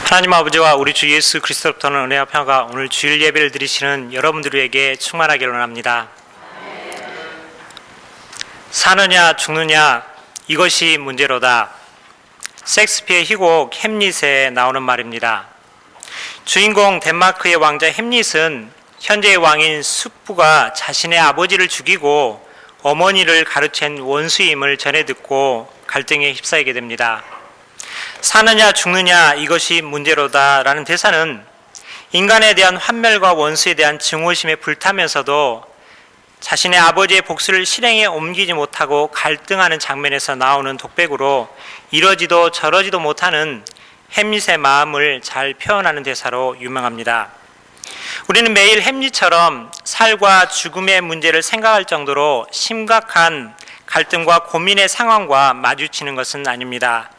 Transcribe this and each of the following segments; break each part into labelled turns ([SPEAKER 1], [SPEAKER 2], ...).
[SPEAKER 1] 하나님 아버지와 우리 주 예수 그리스도로부터는 은혜와 평화가 오늘 주일 예배를 드리시는 여러분들에게 충만하기를 원합니다. 사느냐 죽느냐 이것이 문제로다. 셰익스피어의 희곡 햄릿에 나오는 말입니다. 주인공 덴마크의 왕자 햄릿은 현재의 왕인 숙부가 자신의 아버지를 죽이고 어머니를 가로챈 원수임을 전해 듣고 갈등에 휩싸이게 됩니다. 사느냐 죽느냐 이것이 문제로다 라는 대사는 인간에 대한 환멸과 원수에 대한 증오심에 불타면서도 자신의 아버지의 복수를 실행에 옮기지 못하고 갈등하는 장면에서 나오는 독백으로 이러지도 저러지도 못하는 햄릿의 마음을 잘 표현하는 대사로 유명합니다. 우리는 매일 햄릿처럼 살과 죽음의 문제를 생각할 정도로 심각한 갈등과 고민의 상황과 마주치는 것은 아닙니다.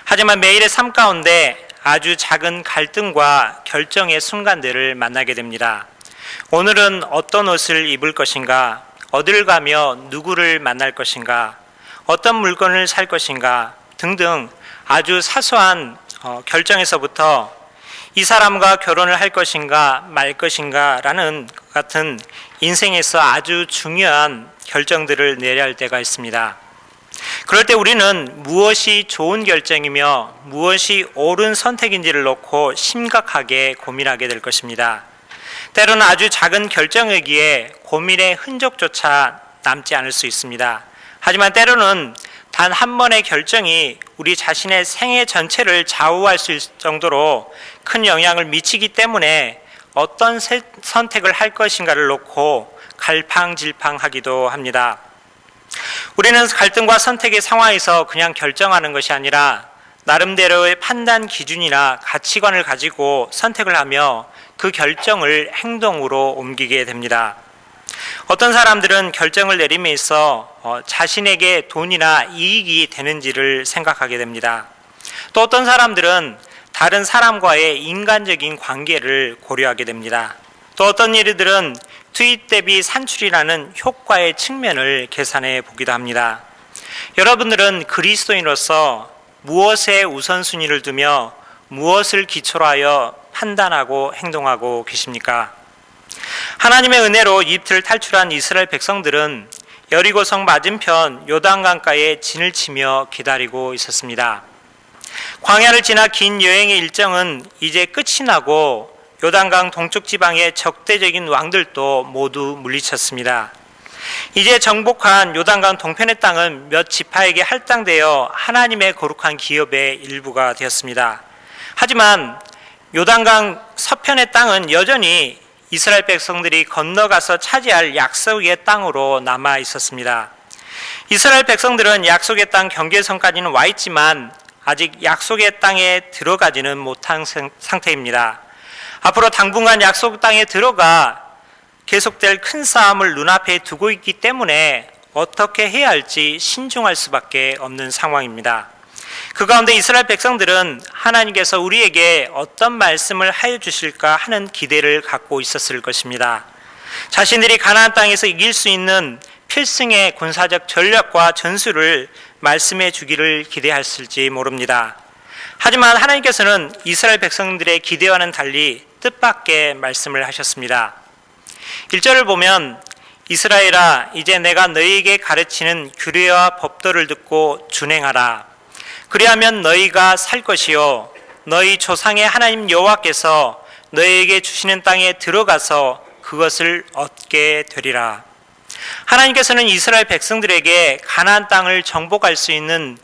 [SPEAKER 1] 하지만 매일의 삶 가운데 아주 작은 갈등과 결정의 순간들을 만나게 됩니다. 오늘은 어떤 옷을 입을 것인가? 어딜 가며 누구를 만날 것인가? 어떤 물건을 살 것인가? 등등 아주 사소한 결정에서부터 이 사람과 결혼을 할 것인가 말 것인가 라는 같은 인생에서 아주 중요한 결정들을 내려야 할 때가 있습니다. 그럴 때 우리는 무엇이 좋은 결정이며 무엇이 옳은 선택인지를 놓고 심각하게 고민하게 될 것입니다. 때로는 아주 작은 결정이기에 고민의 흔적조차 남지 않을 수 있습니다. 하지만 때로는 단 한 번의 결정이 우리 자신의 생애 전체를 좌우할 수 있을 정도로 큰 영향을 미치기 때문에 어떤 선택을 할 것인가를 놓고 갈팡질팡하기도 합니다. 우리는 갈등과 선택의 상황에서 그냥 결정하는 것이 아니라 나름대로의 판단 기준이나 가치관을 가지고 선택을 하며 그 결정을 행동으로 옮기게 됩니다. 어떤 사람들은 결정을 내림에 있어 자신에게 돈이나 이익이 되는지를 생각하게 됩니다. 또 어떤 사람들은 다른 사람과의 인간적인 관계를 고려하게 됩니다. 또 어떤 일들은 투입 대비 산출이라는 효과의 측면을 계산해 보기도 합니다. 여러분들은 그리스도인으로서 무엇에 우선순위를 두며 무엇을 기초로 하여 판단하고 행동하고 계십니까? 하나님의 은혜로 이집트를 탈출한 이스라엘 백성들은 여리고성 맞은편 요단강가에 진을 치며 기다리고 있었습니다. 광야를 지나 긴 여행의 일정은 이제 끝이 나고 요단강 동쪽 지방의 적대적인 왕들도 모두 물리쳤습니다. 이제 정복한 요단강 동편의 땅은 몇 지파에게 할당되어 하나님의 거룩한 기업의 일부가 되었습니다. 하지만 요단강 서편의 땅은 여전히 이스라엘 백성들이 건너가서 차지할 약속의 땅으로 남아 있었습니다. 이스라엘 백성들은 약속의 땅 경계선까지는 와 있지만 아직 약속의 땅에 들어가지는 못한 상태입니다. 앞으로 당분간 약속 땅에 들어가 계속될 큰 싸움을 눈앞에 두고 있기 때문에 어떻게 해야 할지 신중할 수밖에 없는 상황입니다. 그 가운데 이스라엘 백성들은 하나님께서 우리에게 어떤 말씀을 하여 주실까 하는 기대를 갖고 있었을 것입니다. 자신들이 가나안 땅에서 이길 수 있는 필승의 군사적 전략과 전술을 말씀해 주기를 기대했을지 모릅니다. 하지만 하나님께서는 이스라엘 백성들의 기대와는 달리 뜻밖의 말씀을 하셨습니다. 1절을 보면 이스라엘아 이제 내가 너희에게 가르치는 규례와 법도를 듣고 준행하라. 그리하면 너희가 살 것이요 너희 조상의 하나님 여호와께서 너희에게 주시는 땅에 들어가서 그것을 얻게 되리라. 하나님께서는 이스라엘 백성들에게 가나안 땅을 정복할 수 있는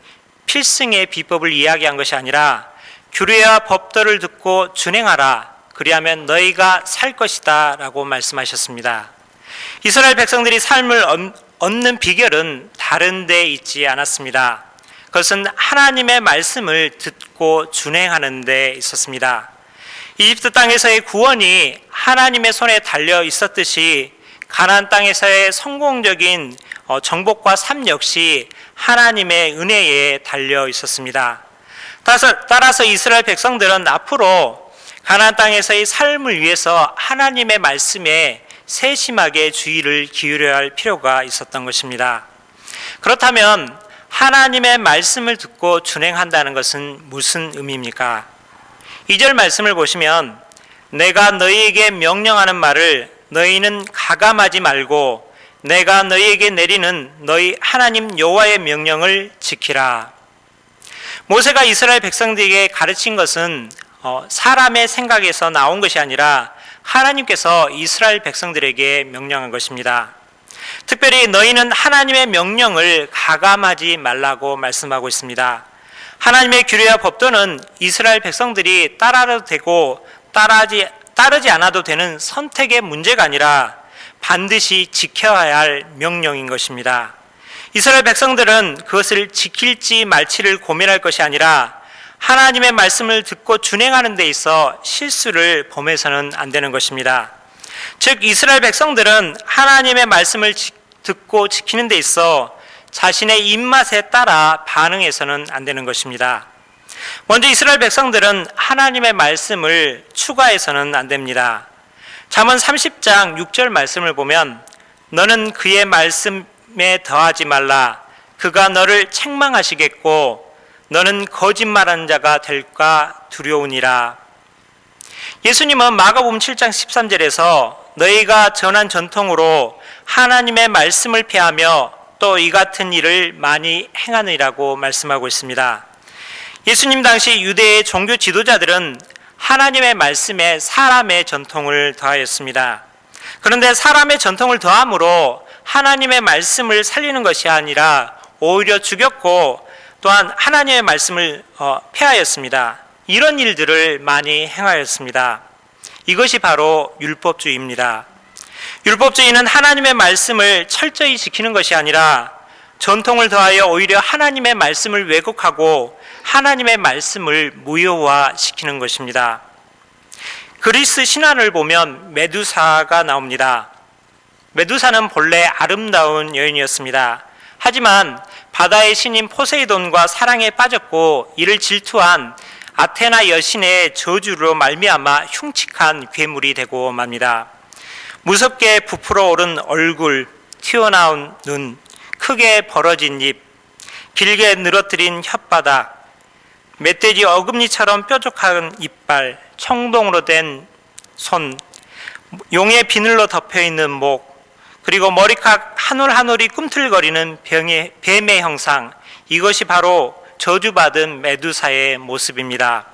[SPEAKER 1] 필승의 비법을 이야기한 것이 아니라 규례와 법도를 듣고 준행하라. 그리하면 너희가 살 것이다 라고 말씀하셨습니다. 이스라엘 백성들이 삶을 얻는 비결은 다른 데 있지 않았습니다. 그것은 하나님의 말씀을 듣고 준행하는 데 있었습니다. 이집트 땅에서의 구원이 하나님의 손에 달려 있었듯이 가나안 땅에서의 성공적인 정복과 삶 역시 하나님의 은혜에 달려 있었습니다. 따라서 이스라엘 백성들은 앞으로 가나안 땅에서의 삶을 위해서 하나님의 말씀에 세심하게 주의를 기울여야 할 필요가 있었던 것입니다. 그렇다면 하나님의 말씀을 듣고 준행한다는 것은 무슨 의미입니까? 2절 말씀을 보시면 내가 너희에게 명령하는 말을 너희는 가감하지 말고 내가 너희에게 내리는 너희 하나님 여호와의 명령을 지키라. 모세가 이스라엘 백성들에게 가르친 것은 사람의 생각에서 나온 것이 아니라 하나님께서 이스라엘 백성들에게 명령한 것입니다. 특별히 너희는 하나님의 명령을 가감하지 말라고 말씀하고 있습니다. 하나님의 규례와 법도는 이스라엘 백성들이 따라도 되고 따르지 않아도 되는 선택의 문제가 아니라 반드시 지켜야 할 명령인 것입니다. 이스라엘 백성들은 그것을 지킬지 말지를 고민할 것이 아니라 하나님의 말씀을 듣고 준행하는 데 있어 실수를 범해서는 안 되는 것입니다. 즉 이스라엘 백성들은 하나님의 말씀을 듣고 지키는 데 있어 자신의 입맛에 따라 반응해서는 안 되는 것입니다. 먼저 이스라엘 백성들은 하나님의 말씀을 추가해서는 안 됩니다. 잠언 30장 6절 말씀을 보면 너는 그의 말씀에 더하지 말라. 그가 너를 책망하시겠고 너는 거짓말하는 자가 될까 두려우니라. 예수님은 마가복음 7장 13절에서 너희가 전한 전통으로 하나님의 말씀을 폐하며 또 이 같은 일을 많이 행하느라고 말씀하고 있습니다. 예수님 당시 유대의 종교 지도자들은 하나님의 말씀에 사람의 전통을 더하였습니다. 그런데 사람의 전통을 더함으로 하나님의 말씀을 살리는 것이 아니라 오히려 죽였고 또한 하나님의 말씀을 폐하였습니다. 이런 일들을 많이 행하였습니다. 이것이 바로 율법주의입니다. 율법주의는 하나님의 말씀을 철저히 지키는 것이 아니라 전통을 더하여 오히려 하나님의 말씀을 왜곡하고 하나님의 말씀을 무효화시키는 것입니다. 그리스 신화를 보면 메두사가 나옵니다. 메두사는 본래 아름다운 여인이었습니다. 하지만 바다의 신인 포세이돈과 사랑에 빠졌고 이를 질투한 아테나 여신의 저주로 말미암아 흉측한 괴물이 되고 맙니다. 무섭게 부풀어 오른 얼굴, 튀어나온 눈, 크게 벌어진 입, 길게 늘어뜨린 혓바닥, 멧돼지 어금니처럼 뾰족한 이빨, 청동으로 된 손, 용의 비늘로 덮여있는 목, 그리고 머리카락 한 올 한 올이 꿈틀거리는 뱀의 형상, 이것이 바로 저주받은 메두사의 모습입니다.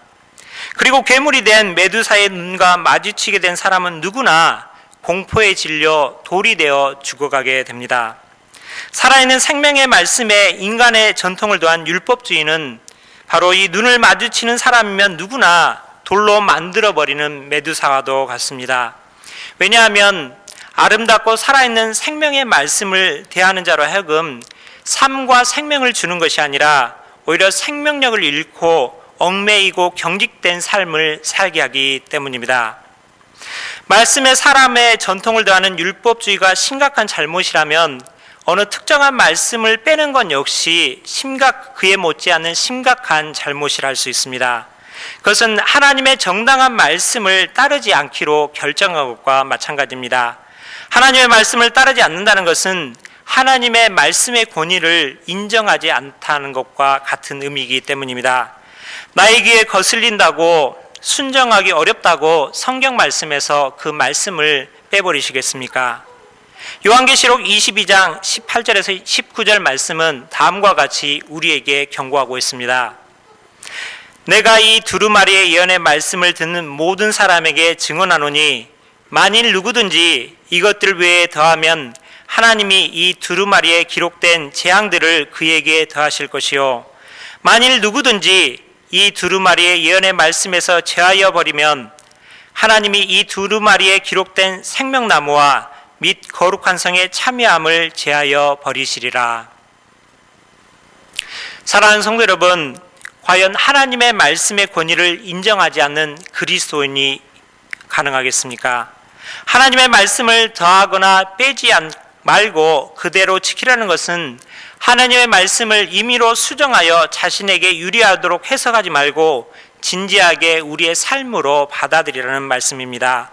[SPEAKER 1] 그리고 괴물이 된 메두사의 눈과 마주치게 된 사람은 누구나 공포에 질려 돌이 되어 죽어가게 됩니다. 살아있는 생명의 말씀에 인간의 전통을 더한 율법주의는 바로 이 눈을 마주치는 사람이면 누구나 돌로 만들어버리는 메두사와도 같습니다. 왜냐하면 아름답고 살아있는 생명의 말씀을 대하는 자로 하여금 삶과 생명을 주는 것이 아니라 오히려 생명력을 잃고 얽매이고 경직된 삶을 살게 하기 때문입니다. 말씀에 사람의 전통을 더하는 율법주의가 심각한 잘못이라면 어느 특정한 말씀을 빼는 건 역시 그에 못지않은 심각한 잘못이라 할 수 있습니다. 그것은 하나님의 정당한 말씀을 따르지 않기로 결정한 것과 마찬가지입니다. 하나님의 말씀을 따르지 않는다는 것은 하나님의 말씀의 권위를 인정하지 않다는 것과 같은 의미이기 때문입니다. 나의 귀에 거슬린다고 순정하기 어렵다고 성경 말씀에서 그 말씀을 빼버리시겠습니까? 요한계시록 22장 18절에서 19절 말씀은 다음과 같이 우리에게 경고하고 있습니다. 내가 이 두루마리의 예언의 말씀을 듣는 모든 사람에게 증언하노니 만일 누구든지 이것들 외에 더하면 하나님이 이 두루마리에 기록된 재앙들을 그에게 더하실 것이요 만일 누구든지 이 두루마리의 예언의 말씀에서 제하여 버리면 하나님이 이 두루마리에 기록된 생명나무와 및 거룩한 성의 참여함을 제하여 버리시리라. 사랑하는 성도 여러분, 과연 하나님의 말씀의 권위를 인정하지 않는 그리스도인이 가능하겠습니까? 하나님의 말씀을 더하거나 빼지 말고 그대로 지키라는 것은 하나님의 말씀을 임의로 수정하여 자신에게 유리하도록 해석하지 말고 진지하게 우리의 삶으로 받아들이라는 말씀입니다.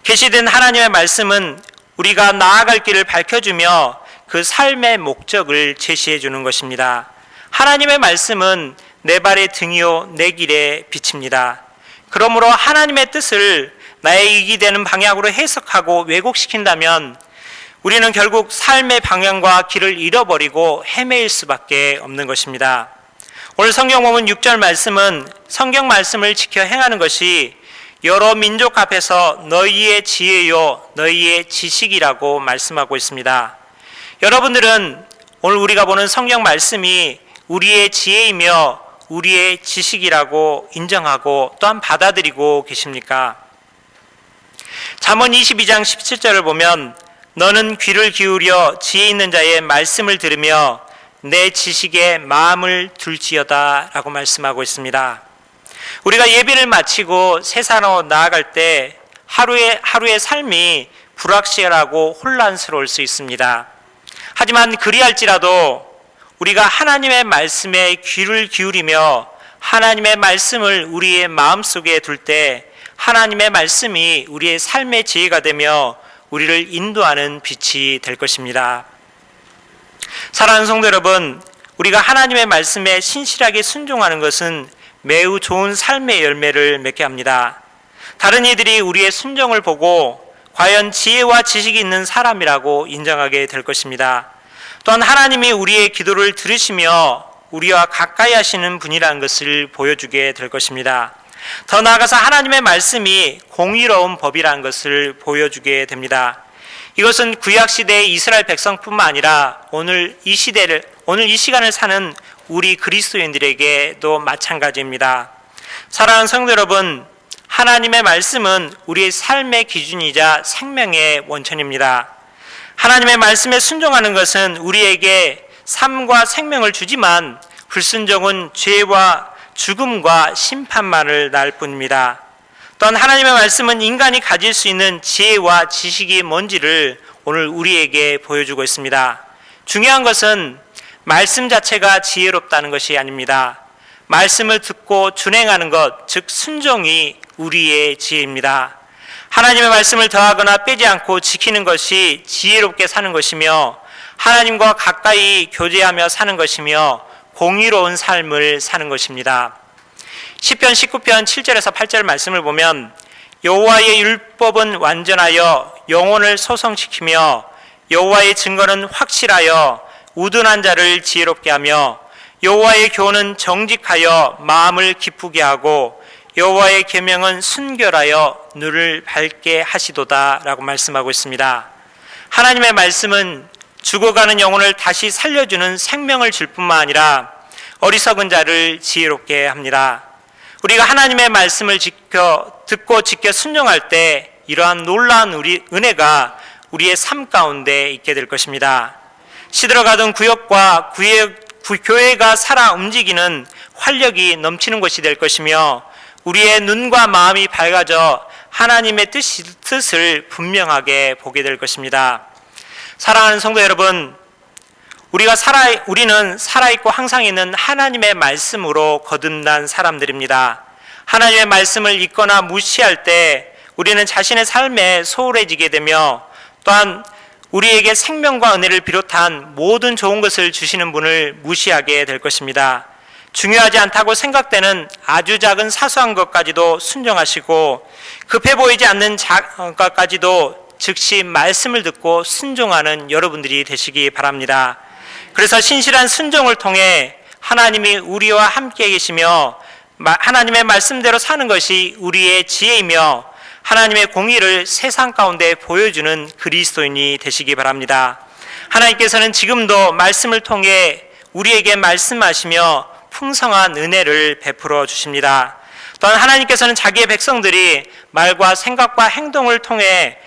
[SPEAKER 1] 계시된 하나님의 말씀은 우리가 나아갈 길을 밝혀주며 그 삶의 목적을 제시해 주는 것입니다. 하나님의 말씀은 내 발의 등이요 내 길의 빛입니다. 그러므로 하나님의 뜻을 나의 이익이 되는 방향으로 해석하고 왜곡시킨다면 우리는 결국 삶의 방향과 길을 잃어버리고 헤매일 수밖에 없는 것입니다. 오늘 성경 본문 6절 말씀은 성경 말씀을 지켜 행하는 것이 여러 민족 앞에서 너희의 지혜요 너희의 지식이라고 말씀하고 있습니다. 여러분들은 오늘 우리가 보는 성경 말씀이 우리의 지혜이며 우리의 지식이라고 인정하고 또한 받아들이고 계십니까? 잠언 22장 17절을 보면 너는 귀를 기울여 지혜 있는 자의 말씀을 들으며 내 지식에 마음을 둘지어다 라고 말씀하고 있습니다. 우리가 예배를 마치고 세상으로 나아갈 때 하루의 삶이 불확실하고 혼란스러울 수 있습니다. 하지만 그리할지라도 우리가 하나님의 말씀에 귀를 기울이며 하나님의 말씀을 우리의 마음속에 둘 때 하나님의 말씀이 우리의 삶의 지혜가 되며 우리를 인도하는 빛이 될 것입니다. 사랑하는 성도 여러분, 우리가 하나님의 말씀에 신실하게 순종하는 것은 매우 좋은 삶의 열매를 맺게 합니다. 다른 이들이 우리의 순종을 보고 과연 지혜와 지식이 있는 사람이라고 인정하게 될 것입니다. 또한 하나님이 우리의 기도를 들으시며 우리와 가까이 하시는 분이라는 것을 보여주게 될 것입니다. 더 나아가서 하나님의 말씀이 공의로운 법이라는 것을 보여주게 됩니다. 이것은 구약시대의 이스라엘 백성뿐만 아니라 오늘 이 시간을 사는 우리 그리스도인들에게도 마찬가지입니다. 사랑하는 성도 여러분, 하나님의 말씀은 우리의 삶의 기준이자 생명의 원천입니다. 하나님의 말씀에 순종하는 것은 우리에게 삶과 생명을 주지만 불순종은 죄와 죽음과 심판만을 낳을 뿐입니다. 또한 하나님의 말씀은 인간이 가질 수 있는 지혜와 지식이 뭔지를 오늘 우리에게 보여주고 있습니다. 중요한 것은 말씀 자체가 지혜롭다는 것이 아닙니다. 말씀을 듣고 준행하는 것, 즉 순종이 우리의 지혜입니다. 하나님의 말씀을 더하거나 빼지 않고 지키는 것이 지혜롭게 사는 것이며 하나님과 가까이 교제하며 사는 것이며 공의로운 삶을 사는 것입니다. 시편 19편 7절에서 8절 말씀을 보면 여호와의 율법은 완전하여 영혼을 소성시키며 여호와의 증거는 확실하여 우둔한 자를 지혜롭게 하며 여호와의 교훈은 정직하여 마음을 기쁘게 하고 여호와의 계명은 순결하여 눈을 밝게 하시도다 라고 말씀하고 있습니다. 하나님의 말씀은 죽어가는 영혼을 다시 살려주는 생명을 줄 뿐만 아니라 어리석은 자를 지혜롭게 합니다. 우리가 하나님의 말씀을 듣고 지켜 순종할 때 이러한 놀라운 은혜가 우리의 삶 가운데 있게 될 것입니다. 시들어가던 구역과 교회가 살아 움직이는 활력이 넘치는 것이 될 것이며 우리의 눈과 마음이 밝아져 하나님의 뜻을 분명하게 보게 될 것입니다. 사랑하는 성도 여러분, 우리는 살아있고 항상 있는 하나님의 말씀으로 거듭난 사람들입니다. 하나님의 말씀을 읽거나 무시할 때 우리는 자신의 삶에 소홀해지게 되며 또한 우리에게 생명과 은혜를 비롯한 모든 좋은 것을 주시는 분을 무시하게 될 것입니다. 중요하지 않다고 생각되는 아주 작은 사소한 것까지도 순종하시고 급해 보이지 않는 것까지도 즉시 말씀을 듣고 순종하는 여러분들이 되시기 바랍니다. 그래서 신실한 순종을 통해 하나님이 우리와 함께 계시며 하나님의 말씀대로 사는 것이 우리의 지혜이며 하나님의 공의를 세상 가운데 보여주는 그리스도인이 되시기 바랍니다. 하나님께서는 지금도 말씀을 통해 우리에게 말씀하시며 풍성한 은혜를 베풀어 주십니다. 또한 하나님께서는 자기의 백성들이 말과 생각과 행동을 통해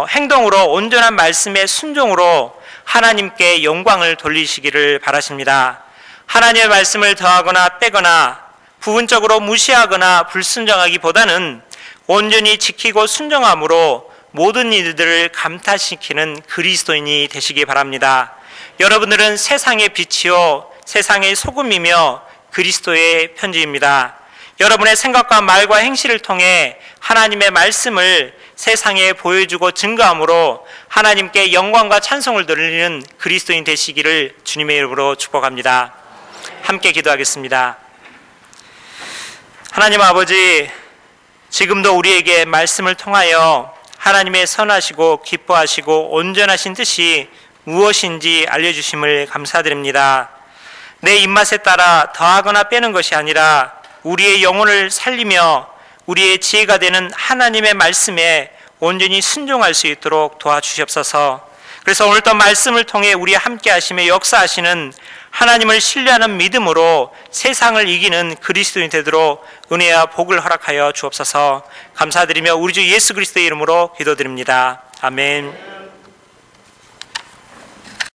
[SPEAKER 1] 행동으로 온전한 말씀의 순종으로 하나님께 영광을 돌리시기를 바라십니다. 하나님의 말씀을 더하거나 빼거나 부분적으로 무시하거나 불순종하기보다는 온전히 지키고 순종함으로 모든 이들을 감탄시키는 그리스도인이 되시기 바랍니다. 여러분들은 세상의 빛이요 세상의 소금이며 그리스도의 편지입니다. 여러분의 생각과 말과 행실을 통해 하나님의 말씀을 세상에 보여주고 증거함으로 하나님께 영광과 찬송을 돌리는 그리스도인 되시기를 주님의 이름으로 축복합니다. 함께 기도하겠습니다. 하나님 아버지, 지금도 우리에게 말씀을 통하여 하나님의 선하시고 기뻐하시고 온전하신 뜻이 무엇인지 알려주심을 감사드립니다. 내 입맛에 따라 더하거나 빼는 것이 아니라 우리의 영혼을 살리며 우리의 지혜가 되는 하나님의 말씀에 온전히 순종할 수 있도록 도와주시옵소서. 그래서 오늘도 말씀을 통해 우리와 함께 하시며 역사하시는 하나님을 신뢰하는 믿음으로 세상을 이기는 그리스도인이 되도록 은혜와 복을 허락하여 주옵소서. 감사드리며 우리 주 예수 그리스도의 이름으로 기도드립니다. 아멘.